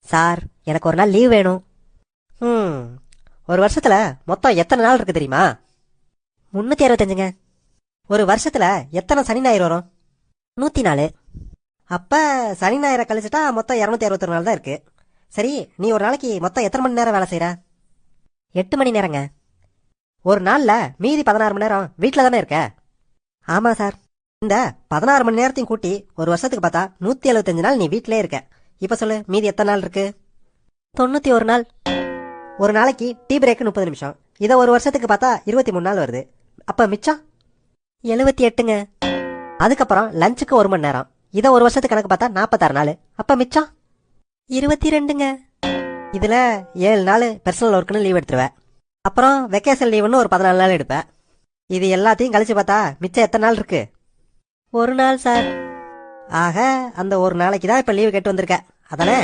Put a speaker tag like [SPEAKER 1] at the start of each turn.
[SPEAKER 1] Sir, எனக்கு ஒரு நாள் லீவ் வேணும். ம் ஒரு வருஷத்துல மொத்தம் எத்தனை நாள் இருக்கு தெரியுமா? 365ங்க. ஒரு வருஷத்துல எத்தனை சனி ஞாயிறு வரும்? 104. அப்ப சனி ஞாயிறை கழிச்சிட்டா மொத்தம் 261 நாள் தான் இருக்கு. சரி, நீ ஒரு நாளைக்கு மொத்தம் எத்தனை மணி நேரம் வேலை செய்யற? 8 மணி நேரங்க. ஒரு நாள்ல மீதி 16 மணி நேரம் வீட்டில் தானே இருக்க? ஆமா சார். இந்த 16 மணி நேரத்தையும் கூட்டி ஒரு வருஷத்துக்கு பார்த்தா 175 நாள் நீ வீட்டிலே இருக்க. இப்ப சொல்லு, மீதி எத்தனை நாள் இருக்கு? 91 நாள். ஒரு நாளைக்கு டீ பிரேக் 30 நிமிஷம். இதை ஒரு வருஷத்துக்கு பார்த்தா 23 நாள் வருது. அப்ப மிச்சம் 78ங்க. அதுக்கப்புறம் லஞ்சுக்கு 1 மணி நேரம். இதை ஒரு வருஷத்துக்கு கணக்கு பார்த்தா 46 நாள். அப்ப மிச்சம் 22ங்க. இதுல 7 நாள் பெர்சனல் ஒர்க்குன்னு லீவ் எடுத்துருவேன். அப்புறம் வெக்கேஷன் லீவுன்னு ஒரு 14 நாள் எடுப்பேன். இது எல்லாத்தையும் கழிச்சு பார்த்தா மிச்சம் எத்தனை நாள் இருக்கு? 1 நாள் சார். ஆக அந்த ஒரு நாளைக்கு தான் இப்ப லீவு கேட்டு வந்திருக்க, அதானே?